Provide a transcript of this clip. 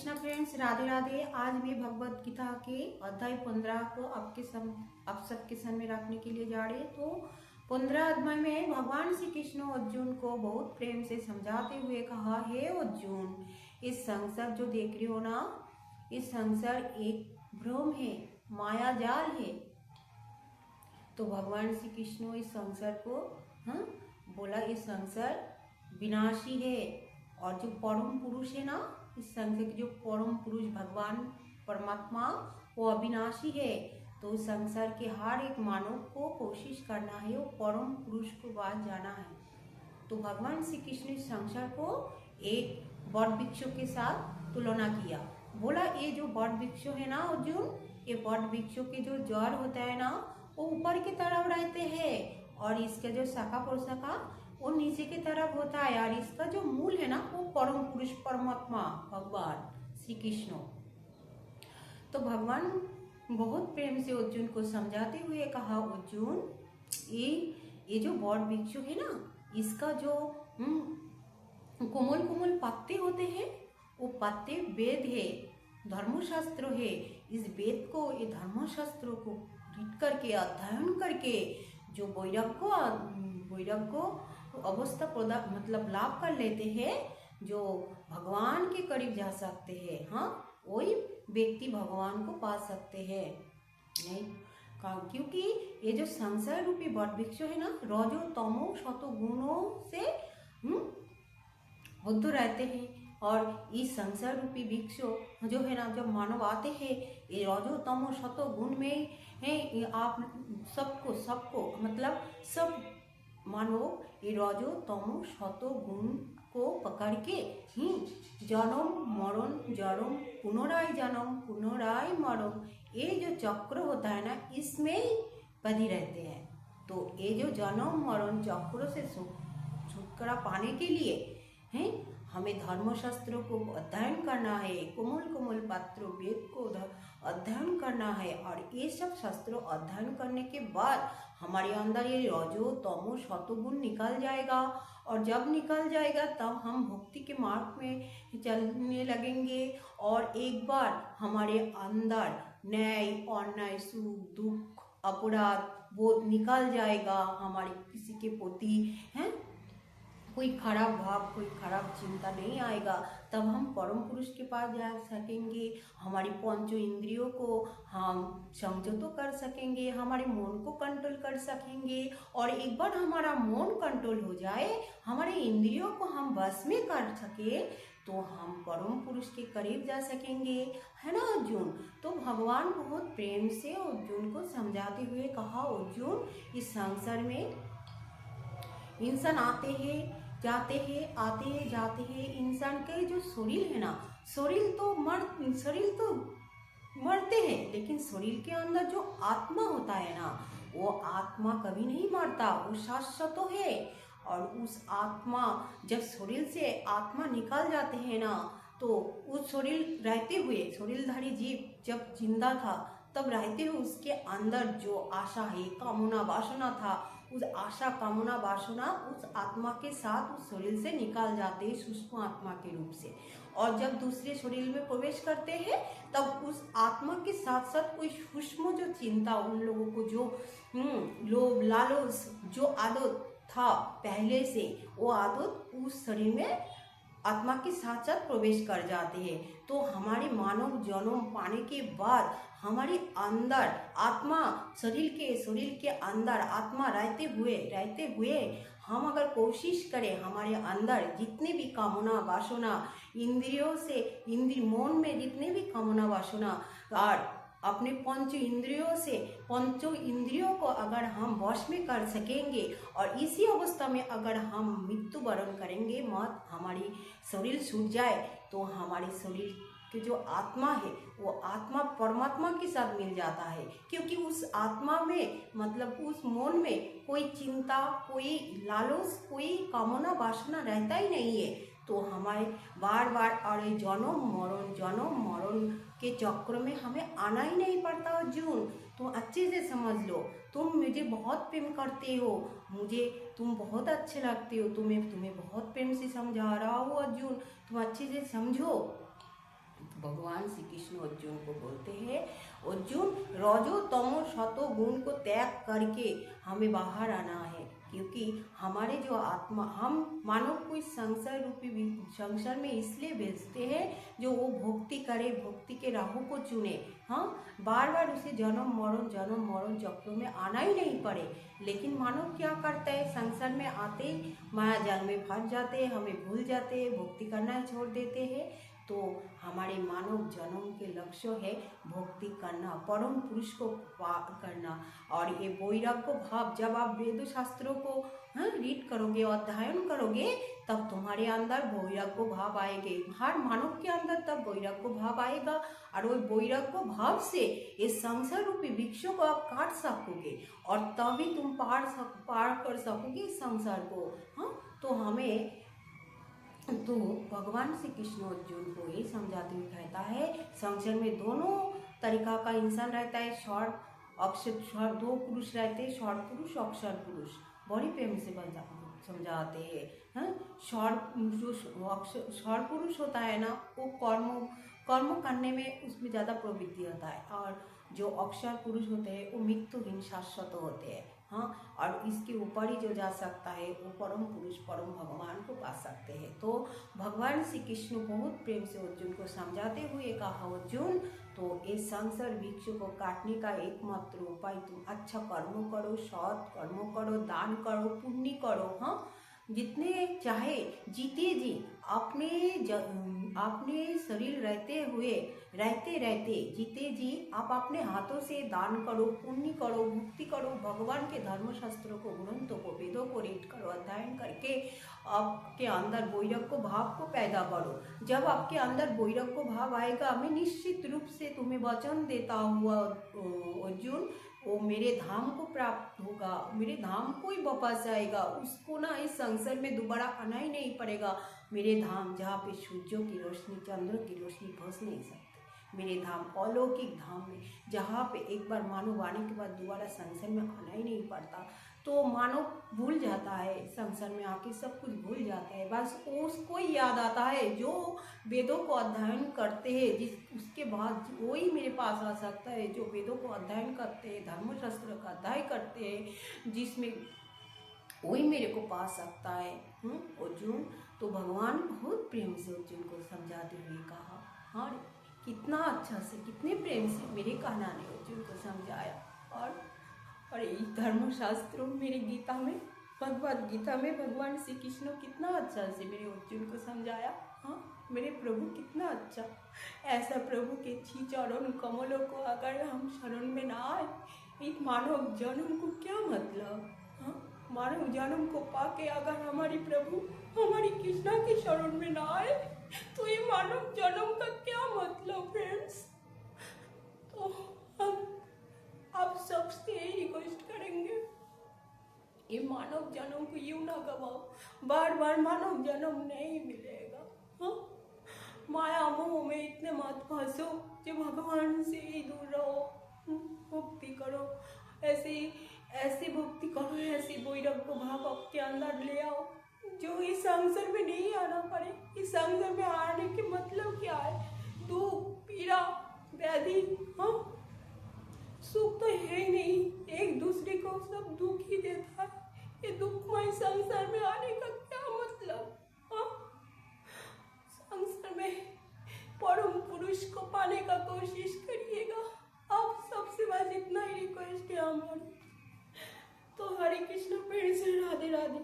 Krishna friends, Radhe Radhe. आज मैं भगवत गीता के अध्याय 15 को आप सबके सामने रखने के लिए जा रहे हैं। तो 15 अध्याय में भगवान श्री कृष्ण अर्जुन को बहुत प्रेम से समझाते हुए कहा, हे अर्जुन, इस संसार जो देख रहे हो ना, इस संसार एक भ्रम है, माया जाल है। तो भगवान श्री कृष्ण इस संसार को बोला, इस संसार विनाशी है और जो परम पुरुष है ना, इस संसार के जो परम पुरुष भगवान परमात्मा, वो अविनाशी है। तो संसार के हर एक मानव को कोशिश करना है, वो परम पुरुष को बात जाना है। तो भगवान श्री कृष्ण इस संसार को एक बड़ वृक्ष के साथ तुलना किया। बोला, ये जो बड़ वृक्ष है ना अर्जुन, ये बड़ वृक्ष के जो जड़ होता है ना, वो ऊपर की तरफ रहते हैं और इसका जो शाखा प्रशाखा वो नीचे की तरफ होता है, और इसका जो मूल है ना, वो परम पुरुष परमात्मा भगवान श्री कृष्ण। तो भगवान बहुत प्रेम से अर्जुन को समझाते हुए कहा, अर्जुन, ये जो बड़ वृक्ष है ना, इसका जो कोमल कोमल पत्ते होते हैं, वो पत्ते वेद है, धर्मशास्त्र है। इस वेद को, ये धर्मशास्त्र को रीड करके, अध्ययन करके जो वैराग्य को अवस्था मतलब लाभ कर लेते हैं, जो भगवान के करीब जा सकते हैं, वही व्यक्ति भगवान को पा सकते हैं। नहीं, क्योंकि ये जो संसार रूपी वट वृक्ष है ना, रजो तमो शतो गुणों से बुद्ध रहते हैं। और इस संसार रूपी वृक्ष जो है ना, जब मानव आते हैं, ये रजो तमो शतो गुण में है, आप सबको मतलब सब मानव ये रजो तमो शतो गुण को पकड़ के ही जन्म मरण पुनराय जन्म पुनराय मरण, ये जो चक्र होता है ना, इसमें बंधे रहते हैं। तो ये जो जन्म मरण चक्र से छुटकारा पाने के लिए हैं, हमें धर्मशास्त्रों को अध्ययन करना है, कोमल कोमल पात्रों वेद को अध्ययन करना है। और ये सब शास्त्रों अध्ययन करने के बाद हमारे अंदर ये रजो तमो शतगुण निकल जाएगा, और जब निकल जाएगा तब हम भक्ति के मार्ग में चलने लगेंगे। और एक बार हमारे अंदर न्याय अन्याय सुख दुख अपराध वो निकल जाएगा, हमारे किसी के प्रति हैं कोई खराब भाव, कोई खराब चिंता नहीं आएगा, तब हम परम पुरुष के पास जा सकेंगे। हमारी पांचों इंद्रियों को हम संयत कर सकेंगे, हमारे मन को कंट्रोल कर सकेंगे। और एक बार हमारा मन कंट्रोल हो जाए, हमारे इंद्रियों को हम बस में कर सके, तो हम परम पुरुष के करीब जा सकेंगे, है ना अर्जुन। तो भगवान बहुत प्रेम से अर्जुन को समझाते हुए कहा, अर्जुन, इस संसार में इंसान आते हैं जाते हैं, आते हैं जाते हैं। इंसान के जो शरीर है ना, शरीर तो मरते हैं, लेकिन शरीर के अंदर जो आत्मा होता है ना, वो आत्मा कभी नहीं मरता, वो शाश्वत है। और उस आत्मा, जब शरीर से आत्मा निकल जाते हैं ना, तो उस शरीर रहते हुए, शरीरधारी जीव जब जिंदा था, तब रहते हुए उसके अंदर जो आशा है, कामना वासना था, उस आशा कामना वासना उस आत्मा के साथ उस शरीर से निकाल जाते हैं, सूक्ष्म आत्मा के रूप से। और जब दूसरे शरीर में प्रवेश करते हैं, तब उस आत्मा के साथ साथ कोई सूक्ष्म जो चिंता, उन लोगों को जो लोभ लालच जो आदत था पहले से, वो आदत उस शरीर में आत्मा के साथ साथ प्रवेश कर जाते हैं। तो हमारे मानव जन्म पाने के बाद हमारे अंदर आत्मा, शरीर के अंदर आत्मा रहते हुए हम अगर कोशिश करें, हमारे अंदर जितने भी कामना वासना मन में जितने भी कामना वासना, और अपने पंचों इंद्रियों को अगर हम वश में कर सकेंगे, और इसी अवस्था में अगर हम मृत्यु वरण करेंगे, मत हमारी शरीर छूट जाए, तो हमारे शरीर कि जो आत्मा है, वो आत्मा परमात्मा के साथ मिल जाता है। क्योंकि उस आत्मा में, मतलब उस मन में कोई चिंता, कोई लालच, कोई कामना वासना रहता ही नहीं है। तो हमारे बार और जन्म मरण के चक्र में हमें आना ही नहीं पड़ता अर्जुन। तुम अच्छे से समझ लो, तुम मुझे बहुत प्रेम करते हो, तुम बहुत अच्छे लगते हो, तुम्हें बहुत प्रेम से समझा रहा हूँ अर्जुन, तुम अच्छे से समझो। भगवान श्री कृष्ण अर्जुन को बोलते हैं, अर्जुन रजो तमो सतो गुण को त्याग करके हमें बाहर आना है, क्योंकि हमारे जो आत्मा, हम मानव को इस संसार रूपी संसार में इसलिए भेजते हैं जो वो भक्ति करे, भक्ति के राहों को चुने। हाँ, बार बार उसे जन्म मरण चक्रों में आना ही नहीं पड़े। लेकिन मानव क्या करता है, संसार में आते ही माया जाल में फंस जाते हैं, हमें भूल जाते हैं, भक्ति करना छोड़ देते हैं। तो हमारे मानव जन्म के लक्ष्य है भक्ति करना, परम पुरुष को करना। और ये वैराग्य भाव, जब आप वेद शास्त्रों को रीड करोगे, अध्ययन करोगे, तब तुम्हारे अंदर वैराग्य भाव आएंगे। हर मानव के अंदर तब वैराग्य भाव आएगा, और वो वैराग्य भाव से इस संसार रूपी वृक्षों को आप काट सकोगे, और तभी तुम पार कर सकोगे इस संसार को। हाँ, तो भगवान श्री कृष्ण अर्जुन को ये समझाते हुए कहता है, संसार में दोनों तरीका का इंसान रहता है, अक्षर दो पुरुष रहते हैं, शॉर्ट पुरुष, अक्षर पुरुष। बड़ी प्रेम से समझाते हैं। जो शॉर्ट पुरुष होता है ना, वो कर्म करने में उसमें ज़्यादा प्रवृत्ति होता है, और जो अक्षर पुरुष होते हैं वो मृत्युहीन शाश्वत होते हैं। हाँ, और इसके ऊपर ही जो जा सकता है वो परम पुरुष, परम भगवान को पा सकते हैं। तो भगवान श्री कृष्ण बहुत प्रेम से अर्जुन को समझाते हुए कहा, अर्जुन तो इस संसार वृक्ष को काटने का एकमात्र उपाय, तुम अच्छा कर्म करो, सৎ कर्म करो, दान करो, पुण्य करो। हाँ, जितने चाहे जीते जी अपने शरीर रहते जीते जी आप अपने हाथों से दान करो, पुण्य करो, भक्ति करो, भगवान के धर्म शास्त्रों को, ग्रंथों को, वेदों को रीड करो, अध्ययन करके आपके अंदर वैराग्य भाव को पैदा करो। जब आपके अंदर वैराग्य भाव आएगा, मैं निश्चित रूप से तुम्हें वचन देता हुआ अर्जुन, वो मेरे धाम को प्राप्त होगा, मेरे धाम को ही वापस आएगा, उसको ना इस संसार में दोबारा आना ही नहीं पड़ेगा। मेरे धाम जहाँ पे सूर्यों की रोशनी, चंद्र की रोशनी फंस नहीं सकती, मेरे धाम अलौकिक धाम में, जहाँ पे एक बार मानव आने के बाद दोबारा संसार में आना ही नहीं पड़ता। तो मानव भूल जाता है, संसार में आके सब कुछ भूल जाता है, बस उसको ही याद आता है जो वेदों को अध्ययन करते हैं। उसके बाद वही मेरे पास आ सकता है जो वेदों को अध्ययन करते हैं, धर्मशास्त्र का अध्ययन करते हैं, जिसमें वही मेरे को पा सकता है। अर्जुन, तो भगवान बहुत प्रेम से अर्जुन को समझाते हुए कहा, हाँ, कितना अच्छा से, कितने प्रेम से मेरे कहना ने अर्जुन को समझाया। और इस धर्मशास्त्रों, मेरे गीता में, भगवद गीता में भगवान श्री कृष्ण कितना अच्छा से मेरे अर्जुन को समझाया। हाँ, मेरे प्रभु कितना अच्छा, ऐसा प्रभु के छी चरण कमलों को अगर हम शरण में ना आए, एक मानव जन्म को क्या मतलब। हाँ, मानव जन्म को पाके अगर हमारी प्रभु, हमारी कृष्णा के शरण में ना आए, तो ये मानव जन्म का क्या मतलब फ्रेंड्स। तो हम आप सबसे यही रिक्वेस्ट करेंगे, ये मानव जन्म को यूं ना गवाओ, बार बार मानव जन्म नहीं मिलेगा। हाँ, माया मोह में इतने मत फंसो, जो भगवान से ही दूर रहो, भक्ति करो, ऐसी भक्ति करो, ऐसी वैराग्य भाव आपके अंदर ले आओ जो इस संसार में नहीं आना पड़े। इस संसार में आने के मतलब क्या है, दुख, पीड़ा, व्याधि, हाँ, सुख तो है ही नहीं, एक दूसरे को सब दुख ही देता है। ये दुखमय संसार में आने का क्या मतलब। हाँ, संसार में परम पुरुष को पाने का कोशिश करिएगा। आप सबसे बस इतना ही रिक्वेस्ट है हमारी। तो हरे कृष्ण, फिर से राधे राधे।